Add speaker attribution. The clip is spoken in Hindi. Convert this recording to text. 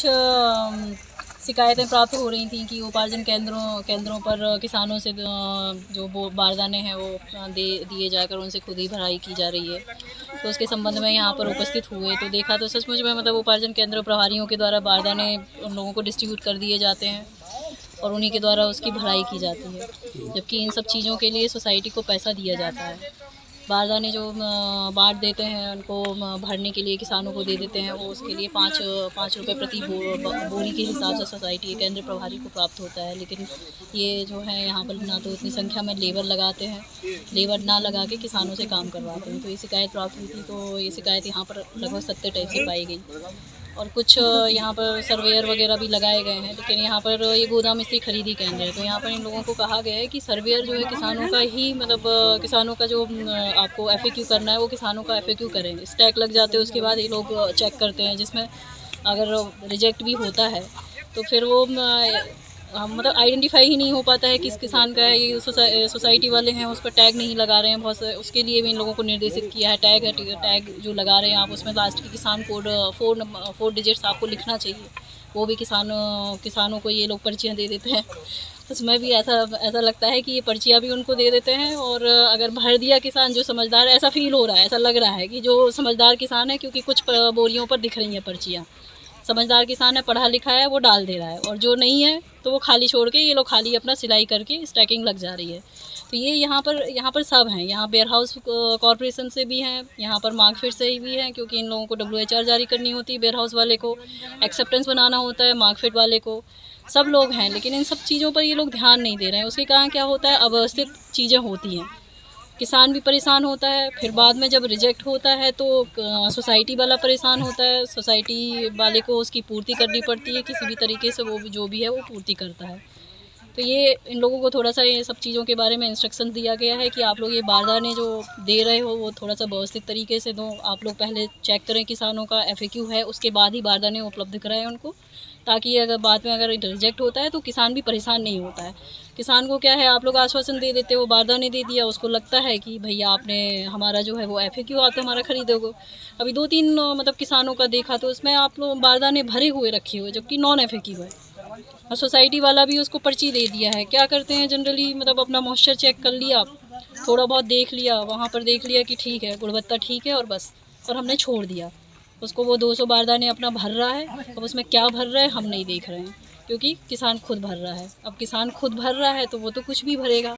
Speaker 1: कुछ शिकायतें प्राप्त हो रही थी कि उपार्जन केंद्रों पर किसानों से जो बारदाने हैं वो दिए जाकर उनसे खुद ही भराई की जा रही है। तो उसके संबंध में यहाँ पर उपस्थित हुए तो देखा तो सचमुच में मतलब उपार्जन केंद्र प्रभारियों के द्वारा बारदाने उन लोगों को डिस्ट्रीब्यूट कर दिए जाते हैं और उन्हीं के द्वारा उसकी भराई की जाती है, जबकि इन सब चीज़ों के लिए सोसाइटी को पैसा दिया जाता है। बारदाने जो बांट देते हैं उनको भरने के लिए किसानों को दे देते हैं, वो उसके लिए 5 रुपये प्रति बोरी के हिसाब से सोसाइटी केंद्र प्रभारी को प्राप्त होता है। लेकिन ये जो है यहाँ पर ना तो इतनी संख्या में लेबर लगाते हैं, लेबर ना लगा के किसानों से काम करवाते हैं। तो ये शिकायत प्राप्त हुई थी, तो ये शिकायत यहाँ पर लगभग 70 टाइप से पाई गई और कुछ यहाँ पर सर्वेयर वगैरह भी लगाए गए हैं। लेकिन यहाँ पर ये गोदाम स्थिति खरीदी केंद्र है, तो यहाँ पर इन लोगों को कहा गया है कि सर्वेयर जो है किसानों का ही मतलब किसानों का जो आपको FAQ करना है वो किसानों का FAQ करेंगे। स्टैक लग जाते हैं, उसके बाद ये लोग चेक करते हैं, जिसमें अगर रिजेक्ट भी होता है तो फिर वो मतलब आइडेंटिफाई ही नहीं हो पाता है किस किसान का है। ये सोसाइटी वाले हैं उस पर टैग नहीं लगा रहे हैं बहुत से, उसके लिए भी इन लोगों को निर्देशित किया है। टैग जो लगा रहे हैं आप उसमें लास्ट की किसान कोड 4 डिजिट्स आपको लिखना चाहिए, वो भी किसानों को ये लोग पर्चियाँ दे देते हैं। तो उसमें भी ऐसा लगता है कि ये पर्चियाँ भी उनको दे देते हैं और अगर भर दिया किसान जो समझदार है, ऐसा फील हो रहा है, ऐसा लग रहा है कि जो समझदार किसान है, क्योंकि कुछ बोरियों पर दिख रही हैं पर्चियाँ, समझदार किसान है, पढ़ा लिखा है, वो डाल दे रहा है, और जो नहीं है तो वो खाली छोड़ के ये लोग खाली अपना सिलाई करके स्टैकिंग लग जा रही है। तो ये यहाँ पर सब हैं, यहाँ वेयर हाउस कॉरपोरेशन से भी हैं, यहाँ पर मार्कफेड से भी हैं, क्योंकि इन लोगों को WHR जारी करनी होती है, वेयर हाउस वाले को एक्सेप्टेंस बनाना होता है, मार्कफेड वाले को, सब लोग हैं। लेकिन इन सब चीज़ों पर ये लोग ध्यान नहीं दे रहे हैं। उसके कारण क्या होता है, अव्यवस्थित चीज़ें होती हैं, किसान भी परेशान होता है, फिर बाद में जब रिजेक्ट होता है तो सोसाइटी वाला परेशान होता है, सोसाइटी वाले को उसकी पूर्ति करनी पड़ती है किसी भी तरीके से, वो जो भी है वो पूर्ति करता है। तो ये इन लोगों को थोड़ा सा ये सब चीज़ों के बारे में इंस्ट्रक्शन दिया गया है कि आप लोग ये बारदाने जो दे रहे हो वो थोड़ा सा व्यवस्थित तरीके से दो। आप लोग पहले चेक करें किसानों का FAQ है, उसके बाद ही बारदाने उपलब्ध कराएं उनको, ताकि अगर बाद में अगर रिजेक्ट होता है तो किसान भी परेशान नहीं होता है। किसान को क्या है, आप लोग आश्वासन दे देते हो, बारदाने दे दिया, उसको लगता है कि भैया आपने हमारा जो है वो FAQ आप तो हमारा खरीदोगे। अभी 2-3 मतलब किसानों का देखा तो उसमें आप लोग बारदाने भरे हुए रखे हुए, जबकि नॉन FAQ है, और सोसाइटी वाला भी उसको पर्ची दे दिया है। क्या करते हैं जनरली, मतलब अपना मॉइस्चर चेक कर लिया, थोड़ा बहुत देख लिया, वहाँ पर देख लिया कि ठीक है, गुणवत्ता ठीक है, और बस, और हमने छोड़ दिया उसको। वो 200 बारदाने अपना भर रहा है, अब उसमें क्या भर रहा है हम नहीं देख रहे हैं, क्योंकि किसान खुद भर रहा है। अब किसान खुद भर रहा है तो वो तो कुछ भी भरेगा।